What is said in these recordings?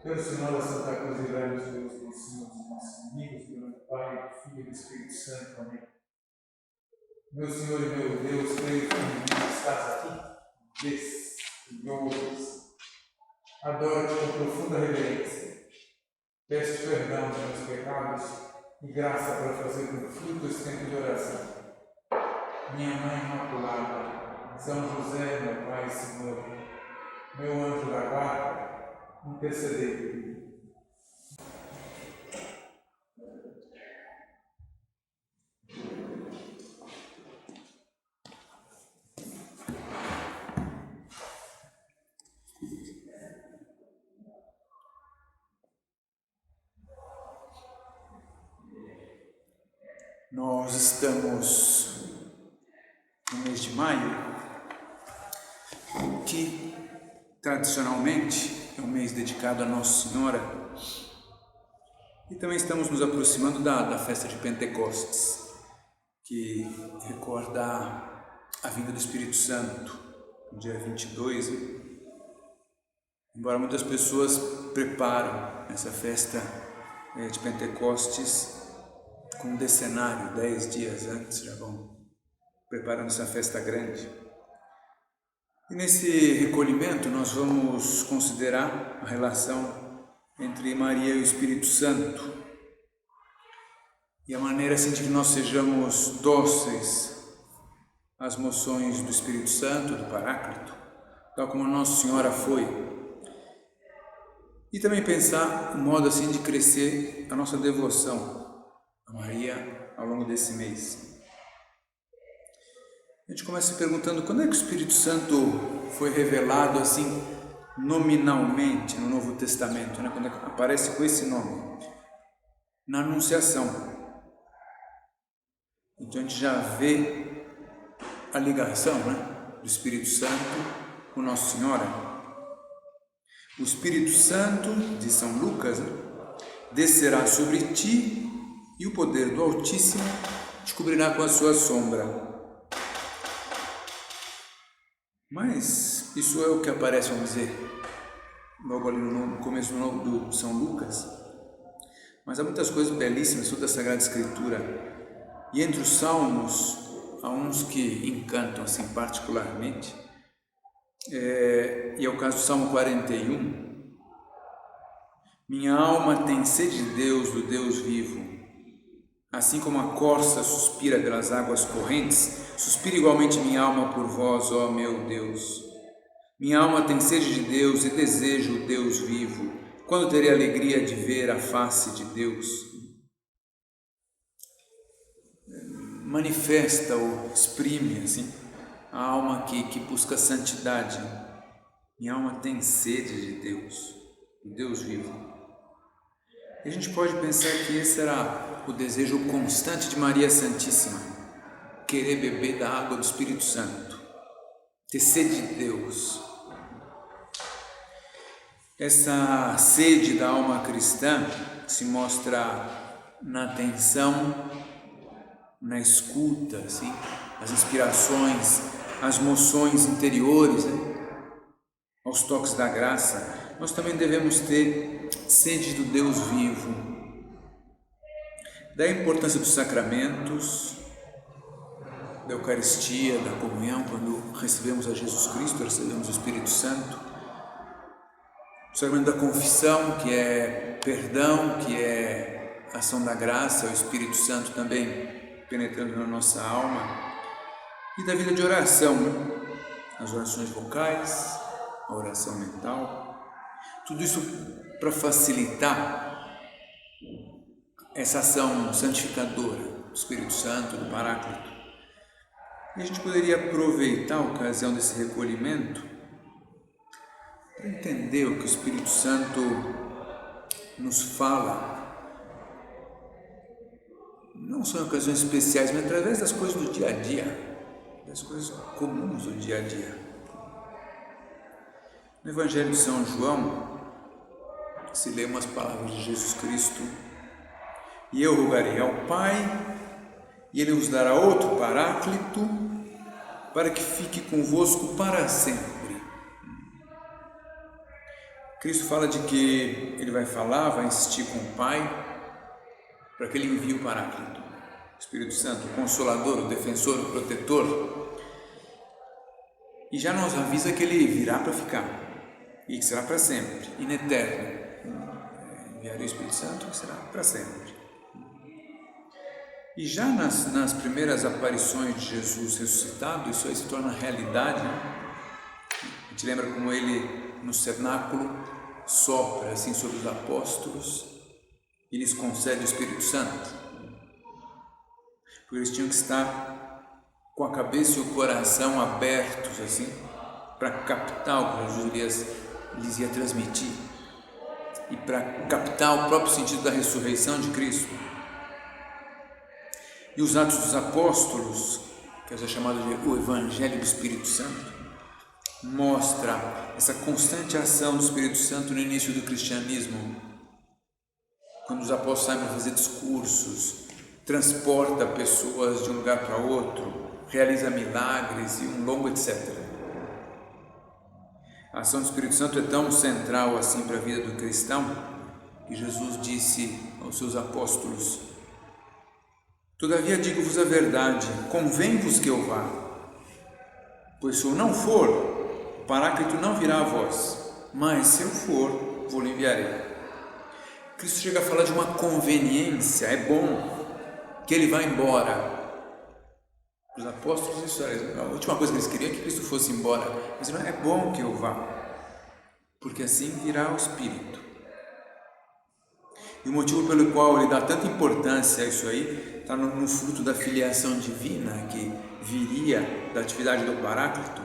Pelo Senhor, a Santa Cruz, livrai-nos Deus, nosso Senhor, dos nossos inimigos, pelo nome do Pai, do Filho e do Espírito Santo. Amém. Meu Senhor e meu Deus, creio que estás aqui, vês e me ouves. Adoro-te com profunda reverência. Peço perdão dos meus pecados e graça para fazer com fruto esse tempo de oração. Minha Mãe Imaculada, São José, meu Pai e Senhor, meu anjo da guarda, intercedei por mim. Nós estamos no mês de maio, que tradicionalmente é um mês dedicado a Nossa Senhora, e também estamos nos aproximando da festa de Pentecostes, que recorda a vinda do Espírito Santo, no dia 22. Embora muitas pessoas preparam essa festa de Pentecostes com um decenário, 10 dias antes, já vão preparando essa festa grande. E nesse recolhimento nós vamos considerar a relação entre Maria e o Espírito Santo e a maneira assim de que nós sejamos dóceis às moções do Espírito Santo, do Paráclito, tal como Nossa Senhora foi. E também pensar o modo assim de crescer a nossa devoção a Maria ao longo desse mês. A gente começa se perguntando quando é que o Espírito Santo foi revelado assim nominalmente no Novo Testamento, né? Quando é que aparece com esse nome? Na Anunciação. Então a gente já vê a ligação, né, do Espírito Santo com Nossa Senhora. O Espírito Santo, de São Lucas, descerá sobre ti e o poder do Altíssimo te cobrirá com a sua sombra. Mas isso é o que aparece, vamos dizer, logo ali no começo do São Lucas. Mas há muitas coisas belíssimas toda a Sagrada Escritura. E entre os salmos, há uns que encantam assim particularmente. E é o caso do Salmo 41. Minha alma tem sede de Deus, do Deus vivo. Assim como a corça suspira pelas águas correntes, suspira igualmente minha alma por vós, ó meu Deus. Minha alma tem sede de Deus e desejo o Deus vivo. Quando terei a alegria de ver a face de Deus? Manifesta ou exprime assim, a alma que busca santidade. Minha alma tem sede de Deus, o Deus vivo. E a gente pode pensar que esse era o desejo constante de Maria Santíssima, querer beber da água do Espírito Santo, ter sede de Deus. Essa sede da alma cristã se mostra na atenção, na escuta, assim, as inspirações, as moções interiores, né? Aos toques da graça. Nós também devemos ter sede do Deus vivo. Da importância dos sacramentos, da Eucaristia, da comunhão, quando recebemos a Jesus Cristo, recebemos o Espírito Santo. O sacramento da confissão, que é perdão, que é ação da graça, o Espírito Santo também penetrando na nossa alma. E da vida de oração, as orações vocais, a oração mental. Tudo isso para facilitar essa ação santificadora do Espírito Santo, do Paráclito. E a gente poderia aproveitar a ocasião desse recolhimento para entender o que o Espírito Santo nos fala, não só em ocasiões especiais, mas através das coisas do dia a dia, das coisas comuns do dia a dia. No Evangelho de São João, se lê umas palavras de Jesus Cristo: e eu rogarei ao Pai, e Ele vos dará outro Paráclito, para que fique convosco para sempre. Cristo fala de que Ele vai falar, vai insistir com o Pai, para que Ele envie o Paráclito, o Espírito Santo, o Consolador, o Defensor, o Protetor. E já nos avisa que Ele virá para ficar, e que será para sempre, ineterno. Enviará o Espírito Santo, que será para sempre. E já nas primeiras aparições de Jesus ressuscitado, isso aí se torna realidade, né? A gente lembra como Ele, no cenáculo, sopra assim sobre os apóstolos e lhes concede o Espírito Santo, porque eles tinham que estar com a cabeça e o coração abertos assim para captar o que Jesus lhes ia transmitir e para captar o próprio sentido da ressurreição de Cristo. E os Atos dos Apóstolos, que é chamado de o Evangelho do Espírito Santo, mostra essa constante ação do Espírito Santo no início do cristianismo, quando os apóstolos saem para fazer discursos, transporta pessoas de um lugar para outro, realiza milagres e um longo etc. A ação do Espírito Santo é tão central assim para a vida do cristão que Jesus disse aos seus apóstolos: todavia digo-vos a verdade, convém-vos que eu vá, pois se eu não for, o Paráclito não virá a vós, mas se eu for, vou-lhe enviarei. Cristo chega a falar de uma conveniência, é bom que Ele vá embora. Os apóstolos, isso era a última coisa que eles queriam, é que Cristo fosse embora, mas não é bom que eu vá, porque assim virá o Espírito. E o motivo pelo qual Ele dá tanta importância a isso aí está no fruto da filiação divina que viria da atividade do Paráclito,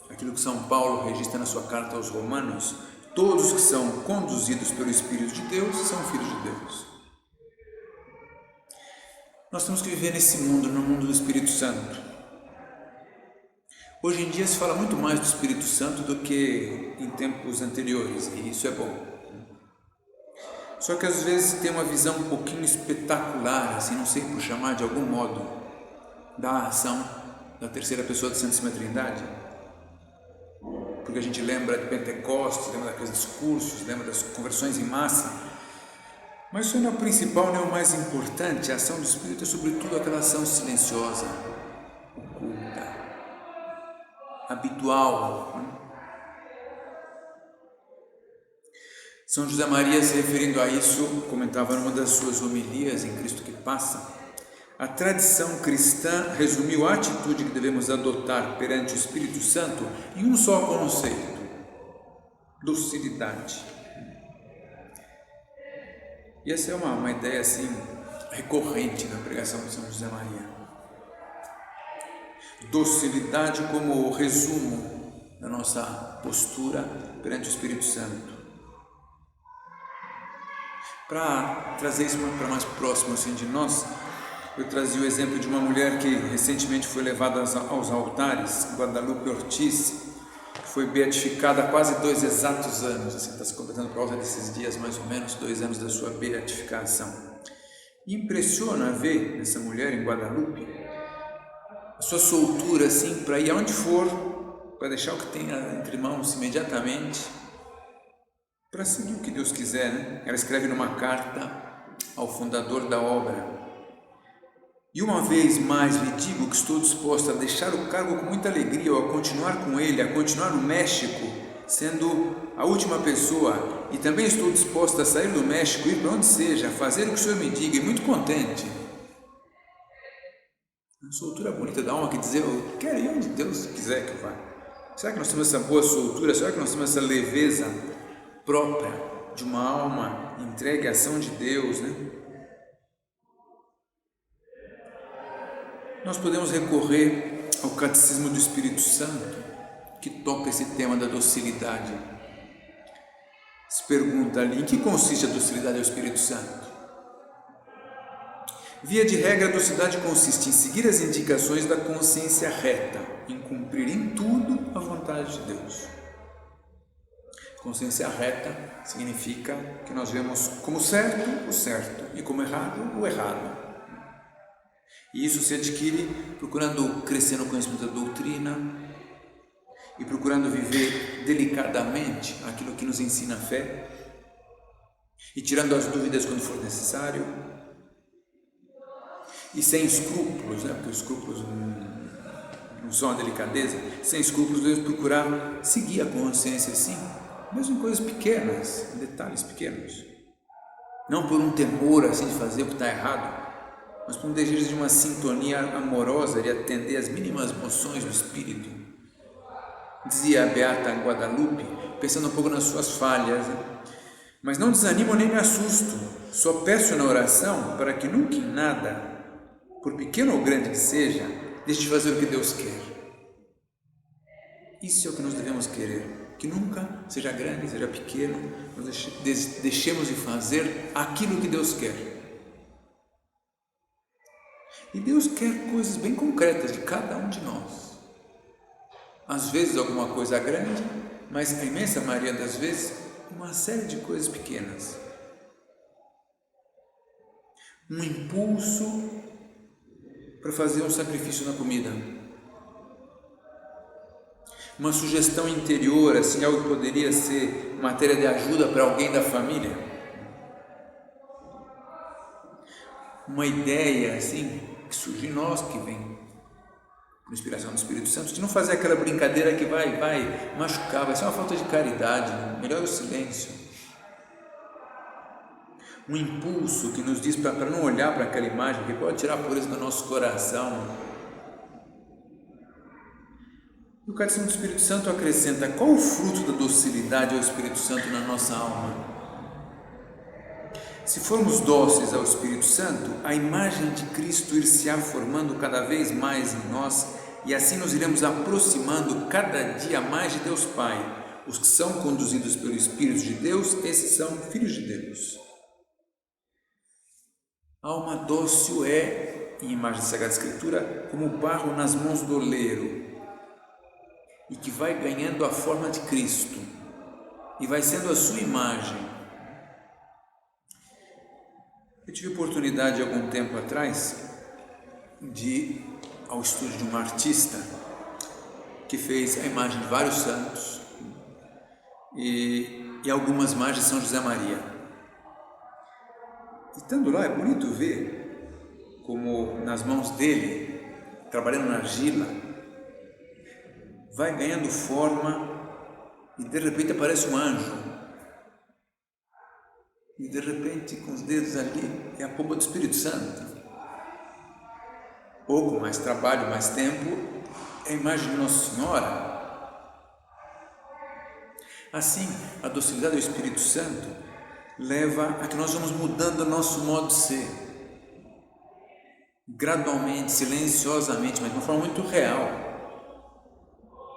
aquilo que São Paulo registra na sua carta aos Romanos: todos que são conduzidos pelo Espírito de Deus são filhos de Deus. Nós temos que viver nesse mundo, no mundo do Espírito Santo. Hoje em dia se fala muito mais do Espírito Santo do que em tempos anteriores, e isso é bom. Só que às vezes tem uma visão um pouquinho espetacular, assim, não sei por chamar de algum modo, da ação da terceira pessoa da Santíssima Trindade. Porque a gente lembra de Pentecostes, lembra daqueles discursos, lembra das conversões em massa. Mas isso não é o principal, nem o mais importante. A ação do Espírito é sobretudo aquela ação silenciosa, oculta, habitual. São José Maria, se referindo a isso, comentava numa das suas homilias em Cristo que Passa: a tradição cristã resumiu a atitude que devemos adotar perante o Espírito Santo em um só conceito: docilidade. E essa é uma ideia assim recorrente na pregação de São José Maria. Docilidade como resumo da nossa postura perante o Espírito Santo. Para trazer isso para mais próximo assim de nós, eu trazia o exemplo de uma mulher que recentemente foi levada aos altares, Guadalupe Ortiz, que foi beatificada há quase 2 exatos anos, assim, está se completando por causa desses dias mais ou menos, 2 anos da sua beatificação. E impressiona ver nessa mulher em Guadalupe a sua soltura assim para ir aonde for, para deixar o que tem entre mãos imediatamente, para seguir o que Deus quiser, né? Ela escreve numa carta ao fundador da obra: e uma vez mais lhe digo que estou disposta a deixar o cargo com muita alegria, ou a continuar com ele, a continuar no México, sendo a última pessoa, e também estou disposta a sair do México, ir para onde seja, fazer o que o Senhor me diga, e muito contente. Uma soltura bonita da alma que dizer: eu quero ir onde Deus quiser que eu vá. Será que nós temos essa boa soltura? Será que nós temos essa leveza própria de uma alma entregue à ação de Deus, né? Nós podemos recorrer ao Catecismo do Espírito Santo, que toca esse tema da docilidade. Se pergunta ali: em que consiste a docilidade ao Espírito Santo? Via de regra, a docilidade consiste em seguir as indicações da consciência reta, em cumprir em tudo a vontade de Deus. Consciência reta significa que nós vemos como certo o certo e como errado o errado. E isso se adquire procurando crescer no conhecimento da doutrina e procurando viver delicadamente aquilo que nos ensina a fé, e tirando as dúvidas quando for necessário, e sem escrúpulos, porque os escrúpulos não são a delicadeza, sem escrúpulos devemos procurar seguir a consciência sim, mesmo em coisas pequenas, em detalhes pequenos, não por um temor assim de fazer o que está errado, mas por um desejo de uma sintonia amorosa de atender às mínimas moções do espírito. Dizia a beata Guadalupe, pensando um pouco nas suas falhas, mas não desanimo nem me assusto, só peço na oração para que nunca em nada, por pequeno ou grande que seja, deixe de fazer o que Deus quer. Isso é o que nós devemos querer, que nunca, seja grande, seja pequeno, nós deixemos de fazer aquilo que Deus quer. E Deus quer coisas bem concretas de cada um de nós. Às vezes alguma coisa grande, mas a imensa maioria das vezes uma série de coisas pequenas. Um impulso para fazer um sacrifício na comida. Uma sugestão interior, assim, algo que poderia ser matéria de ajuda para alguém da família. Uma ideia, assim, que surge em nós, que vem por inspiração do Espírito Santo, de não fazer aquela brincadeira que vai machucar, vai ser uma falta de caridade, melhor o silêncio. Um impulso que nos diz para não olhar para aquela imagem que pode tirar a pureza do nosso coração. E o Catecismo do Espírito Santo acrescenta: qual o fruto da docilidade ao Espírito Santo na nossa alma? Se formos dóceis ao Espírito Santo, a imagem de Cristo ir-se-á formando cada vez mais em nós, e assim nos iremos aproximando cada dia mais de Deus Pai. Os que são conduzidos pelo Espírito de Deus, esses são filhos de Deus. A alma dócil é, em imagem da Sagrada Escritura, como barro nas mãos do oleiro, e que vai ganhando a forma de Cristo, e vai sendo a sua imagem. Eu tive oportunidade, algum tempo atrás, de ir ao estúdio de um artista que fez a imagem de vários santos e algumas imagens de São José Maria. Estando lá, é bonito ver como nas mãos dele, trabalhando na argila, vai ganhando forma e de repente aparece um anjo. E de repente, com os dedos ali, é a pomba do Espírito Santo. Ou com mais trabalho, mais tempo, é a imagem de Nossa Senhora. Assim, a docilidade do Espírito Santo leva a que nós vamos mudando o nosso modo de ser, gradualmente, silenciosamente, mas de uma forma muito real.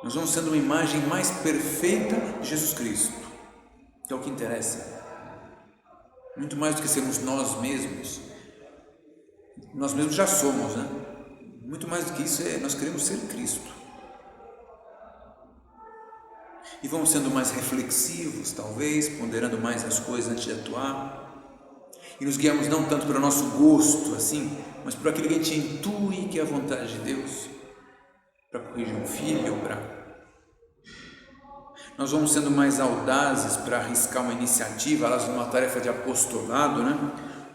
Nós vamos sendo uma imagem mais perfeita de Jesus Cristo, que é o que interessa. Muito mais do que sermos nós mesmos já somos, né? Muito mais do que isso, nós queremos ser Cristo. E vamos sendo mais reflexivos, talvez, ponderando mais as coisas antes de atuar. E nos guiamos não tanto pelo nosso gosto, assim, mas por aquilo que a gente intui que é a vontade de Deus, para corrigir um filho, Nós vamos sendo mais audazes para arriscar uma iniciativa, uma tarefa de apostolado, né?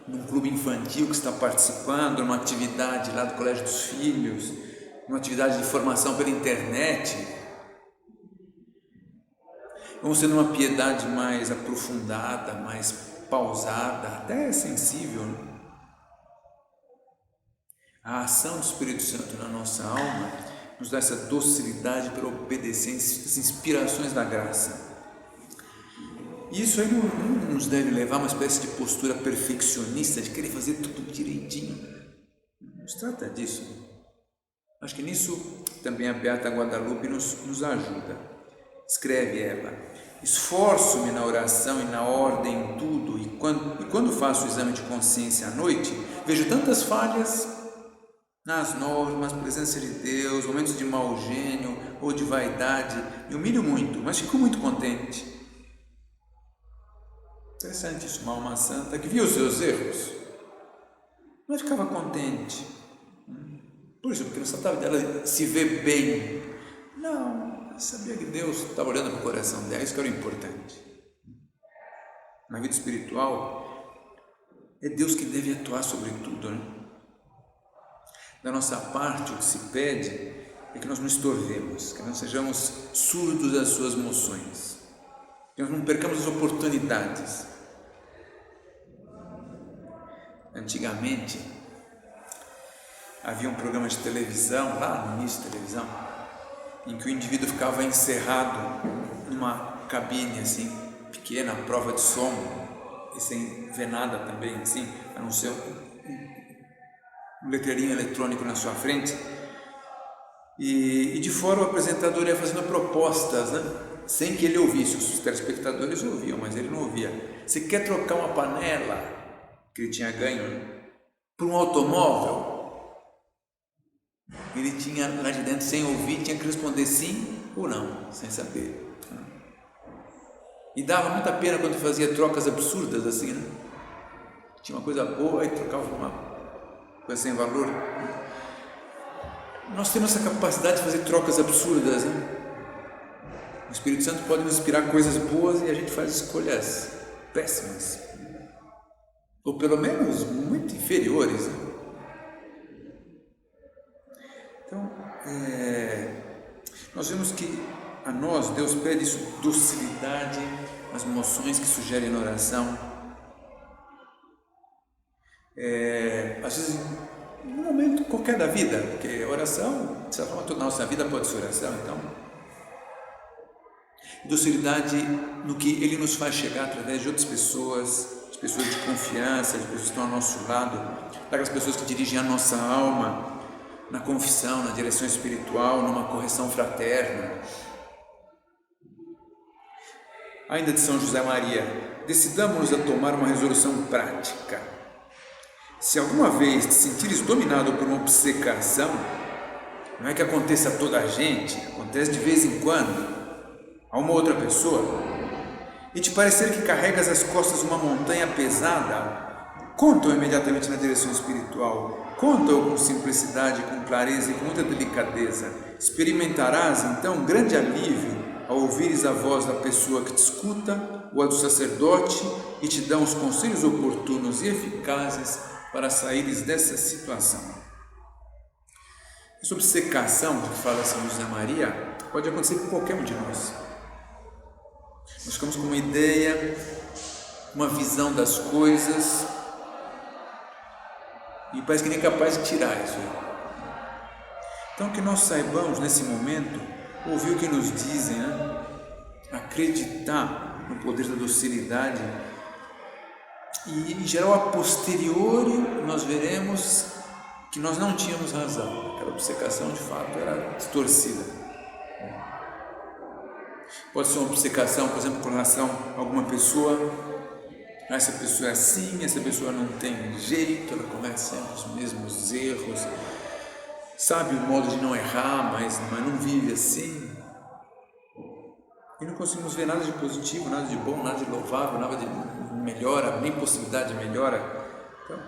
Num clube infantil que está participando, numa atividade lá do Colégio dos Filhos, numa atividade de formação pela internet. Vamos tendo uma piedade mais aprofundada, mais pausada, até sensível. Né? A ação do Espírito Santo na nossa alma nos dá essa docilidade para obedecer às inspirações da graça. E isso aí não nos deve levar a uma espécie de postura perfeccionista, de querer fazer tudo direitinho. Não se trata disso. Acho que nisso também a beata Guadalupe nos ajuda. Escreve ela: esforço-me na oração e na ordem em tudo, e quando faço o exame de consciência à noite, vejo tantas falhas nas normas, presença de Deus, momentos de mau gênio ou de vaidade, me humilho muito, mas fico muito contente. Interessante isso, uma alma santa que via os seus erros, mas ficava contente. Por isso, porque não se tratava dela se ver bem. Não, sabia que Deus estava olhando para o coração dela, isso que era o importante. Na vida espiritual, é Deus que deve atuar sobre tudo, né? Da nossa parte, o que se pede é que nós não estorvemos, que não sejamos surdos às suas moções, que nós não percamos as oportunidades. Antigamente, havia um programa de televisão, lá no início da televisão, em que o indivíduo ficava encerrado numa cabine assim, pequena, prova de som, e sem ver nada também, assim, a não ser um letreirinho eletrônico na sua frente, e de fora o apresentador ia fazendo propostas, né? Sem que ele ouvisse. Os telespectadores ouviam, mas ele não ouvia. Você quer trocar uma panela que ele tinha ganho, né, por um automóvel? Ele tinha lá de dentro, sem ouvir, tinha que responder sim ou não, sem saber. E dava muita pena quando fazia trocas absurdas assim, né? Tinha uma coisa boa e trocava uma coisa sem valor. Nós temos essa capacidade de fazer trocas absurdas, né? O Espírito Santo pode nos inspirar coisas boas e a gente faz escolhas péssimas, ou pelo menos muito inferiores, né? Então, nós vemos que a nós Deus pede isso, docilidade, as moções que sugerem na oração. Às vezes, num momento qualquer da vida, porque oração, de certa forma, toda a nossa vida pode ser oração, então, docilidade no que Ele nos faz chegar através de outras pessoas, de pessoas de confiança, de pessoas que estão ao nosso lado, daquelas pessoas que dirigem a nossa alma, na confissão, na direção espiritual, numa correção fraterna. Ainda de São José Maria, decidamos-nos a tomar uma resolução prática. Se alguma vez te sentires dominado por uma obcecação, não é que aconteça a toda a gente, acontece de vez em quando, a uma outra pessoa, e te parecer que carregas às costas uma montanha pesada, conta-o imediatamente na direção espiritual, conta-o com simplicidade, com clareza e com muita delicadeza. Experimentarás então um grande alívio ao ouvires a voz da pessoa que te escuta, ou a do sacerdote, e te dá os conselhos oportunos e eficazes para saíres dessa situação. Essa obcecação de que fala São José Maria pode acontecer com qualquer um de nós. Nós ficamos com uma ideia, uma visão das coisas, e parece que nem capaz de tirar isso. Então, que nós saibamos nesse momento ouvir o que nos dizem, né? Acreditar no poder da docilidade, e em geral a posteriori nós veremos que nós não tínhamos razão, aquela obcecação de fato era distorcida. Pode ser uma obcecação, por exemplo, com relação a alguma pessoa. Essa pessoa é assim, essa pessoa não tem jeito, ela comete sempre os mesmos erros, sabe o modo de não errar, mas não vive assim. E não conseguimos ver nada de positivo, nada de bom, nada de louvável, nada de melhora, nem possibilidade de melhora. Então,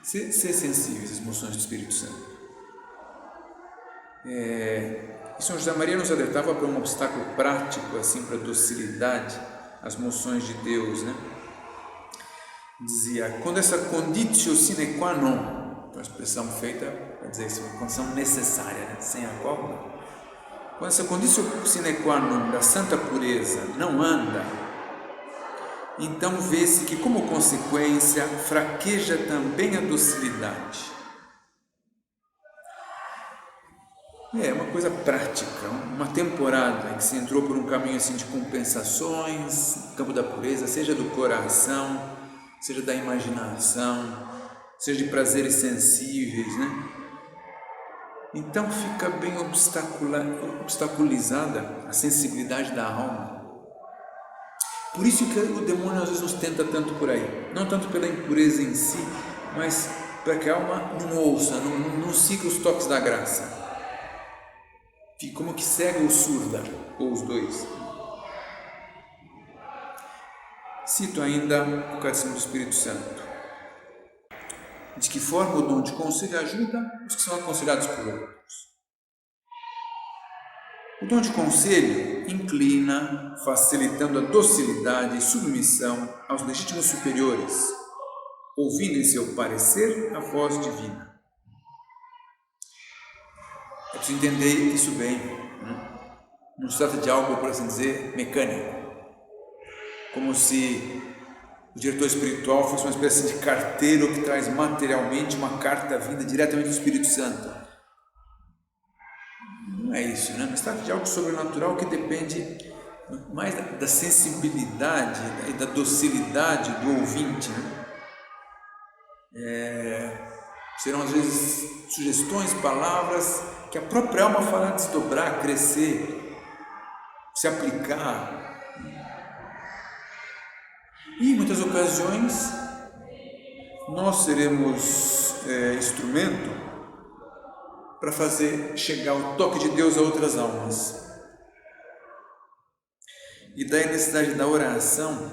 ser sensíveis às emoções do Espírito Santo. E São José Maria nos alertava para um obstáculo prático, assim, para a docilidade, as moções de Deus, né? Dizia, quando essa conditio sine qua non, uma expressão feita para dizer isso, uma condição necessária, né? Sem a qual não. Quando essa conditio sine qua non da santa pureza não anda, então vê-se que, como consequência, fraqueja também a docilidade. É uma coisa prática, uma temporada em que se entrou por um caminho assim de compensações, no campo da pureza, seja do coração, seja da imaginação, seja de prazeres sensíveis, né? Então fica bem obstaculizada a sensibilidade da alma. Por isso que o demônio às vezes nos tenta tanto por aí, não tanto pela impureza em si, mas para que a alma não ouça, não siga os toques da graça. Fica como que cega ou surda, ou os dois. Cito ainda o Catecismo do Espírito Santo. De que forma o dom de conselho ajuda os que são aconselhados por outros? O dom de conselho inclina, facilitando a docilidade e submissão aos legítimos superiores, ouvindo em seu parecer a voz divina. É preciso entender isso bem, né? Não se trata de algo, por assim dizer, mecânico, como se o diretor espiritual fosse uma espécie de carteiro que traz materialmente uma carta vinda diretamente do Espírito Santo. Não é isso, né? Mas trata de algo sobrenatural que depende mais da sensibilidade e da docilidade do ouvinte, né? Serão às vezes sugestões, palavras que a própria alma fará desdobrar, crescer, se aplicar. E em muitas ocasiões nós seremos instrumento para fazer chegar o toque de Deus a outras almas. E daí a necessidade da oração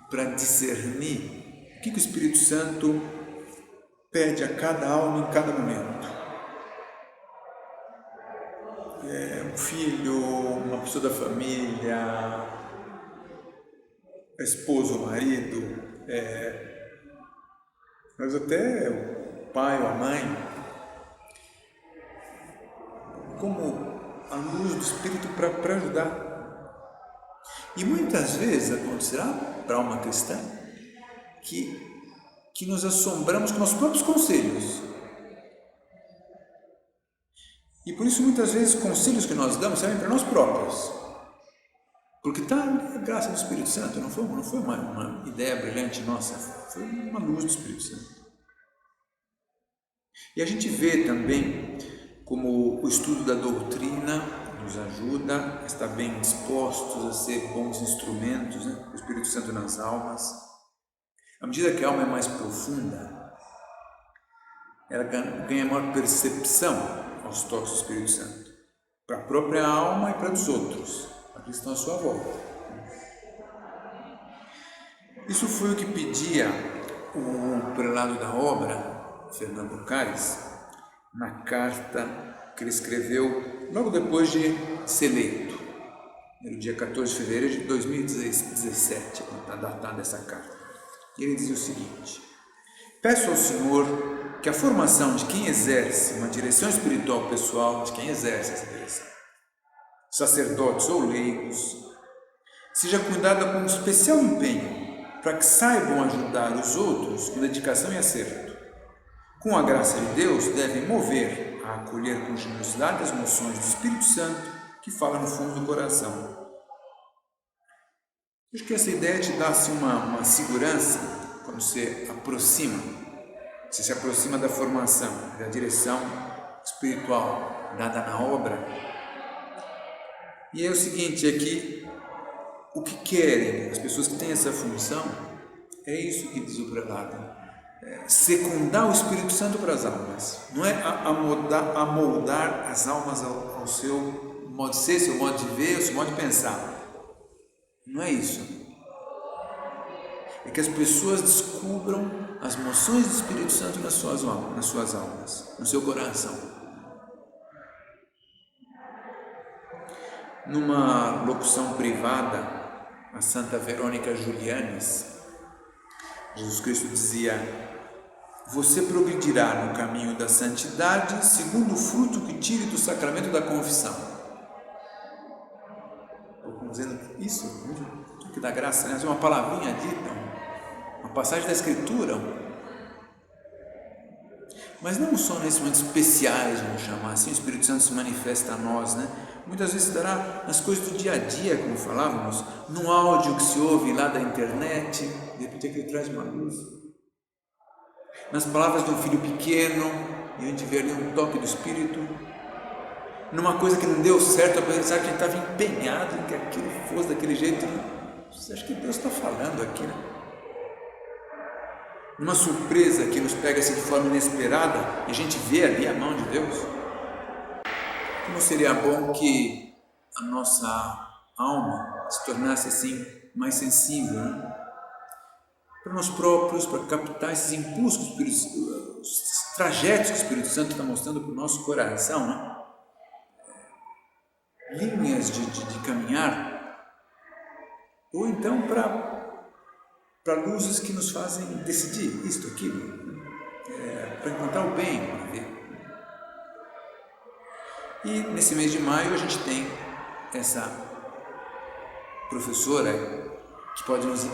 para discernir o que o Espírito Santo pede a cada alma em cada momento. Um filho, uma pessoa da família, esposo ou marido, mas até o pai ou a mãe, como a luz do Espírito para ajudar. E muitas vezes acontecerá para uma cristã que nos assombramos com nossos próprios conselhos. E por isso muitas vezes os conselhos que nós damos servem para nós próprios. Porque está a graça do Espírito Santo, não foi uma ideia brilhante nossa, foi uma luz do Espírito Santo. E a gente vê também como o estudo da doutrina nos ajuda a estar bem dispostos a ser bons instrumentos, né, do Espírito Santo nas almas. À medida que a alma é mais profunda, ela ganha maior percepção aos toques do Espírito Santo, para a própria alma e para os outros, para que estão à sua volta. Isso foi o que pedia o prelado da obra, Fernando Caires, na carta que ele escreveu logo depois de ser eleito, no dia 14 de fevereiro de 2017, está datada essa carta. E ele dizia o seguinte: peço ao Senhor que a formação de quem exerce uma direção espiritual pessoal, de quem exerce essa direção, sacerdotes ou leigos, seja cuidada com especial empenho para que saibam ajudar os outros com dedicação e acerto. Com a graça de Deus, devem mover a acolher com generosidade as moções do Espírito Santo que fala no fundo do coração. Acho que essa ideia te dá assim, uma segurança quando você você se aproxima da formação, da direção espiritual dada na obra. E é o seguinte, aqui, o que querem as pessoas que têm essa função, é isso que diz o prelado, secundar o Espírito Santo para as almas, não é amoldar as almas ao seu modo de ser, seu modo de ver, seu modo de pensar, não é isso. É que as pessoas descubram as moções do Espírito Santo nas suas almas, no seu coração. Numa locução privada, a Santa Verônica Julianes, Jesus Cristo dizia: você progredirá no caminho da santidade segundo o fruto que tire do sacramento da confissão. Estou dizendo isso, que dá graça, né? É uma palavrinha dita, uma passagem da Escritura, mas não só nesses momentos especiais, vamos chamar assim, o Espírito Santo se manifesta a nós, né? Muitas vezes se dará nas coisas do dia a dia, como falávamos, num áudio que se ouve lá da internet, de repente ele traz uma luz, nas palavras de um filho pequeno, e a gente vê ali um toque do Espírito, numa coisa que não deu certo, apesar que a gente estava empenhado em que aquilo fosse daquele jeito, você acha que Deus está falando aqui, né? Uma surpresa que nos pega assim de forma inesperada e a gente vê ali a mão de Deus. Como seria bom que a nossa alma se tornasse assim mais sensível, né? Para nós próprios, para captar esses impulsos, os trajetos que o Espírito Santo está mostrando para o nosso coração, né? linhas de caminhar, ou então para luzes que nos fazem decidir isto, aquilo, para encontrar o bem, para ver. E nesse mês de maio a gente tem essa professora que pode nos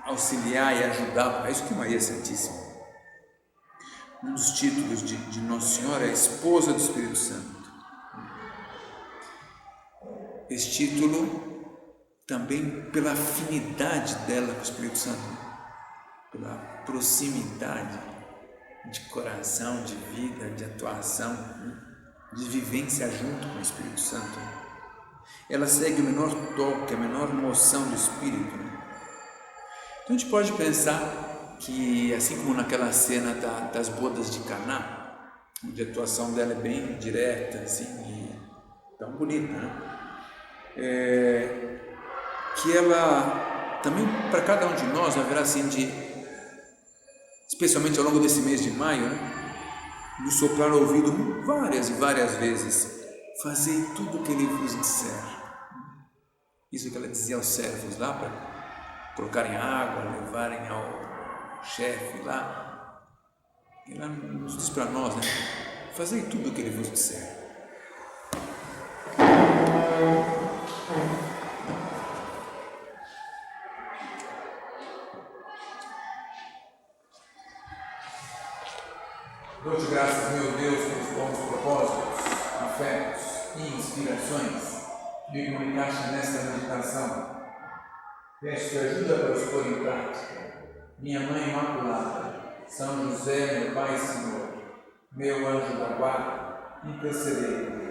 auxiliar e ajudar. É isso que Maria Santíssima. Um dos títulos de Nossa Senhora é Esposa do Espírito Santo. Esse título também pela afinidade dela com o Espírito Santo, pela proximidade de coração, de vida, de atuação, de vivência junto com o Espírito Santo. Ela segue o menor toque, a menor moção do Espírito. Então a gente pode pensar que, assim como naquela cena das bodas de Caná, onde a atuação dela é bem direta, assim, e tão bonita, né? Que ela também, para cada um de nós, haverá assim especialmente ao longo desse mês de maio, né, nos soprar no ouvido várias e várias vezes: fazei tudo o que ele vos disser. Isso que ela dizia aos servos lá, para colocarem água, levarem ao chefe lá. Ela nos diz para nós, né, fazei tudo o que ele vos disser. Dou-te graças, meu Deus, pelos bons propósitos, afetos e inspirações que me comunicaste nesta meditação. Peço-te ajuda para os pôr em prática. Minha Mãe Imaculada, São José, meu Pai e Senhor, meu anjo da guarda, intercedei.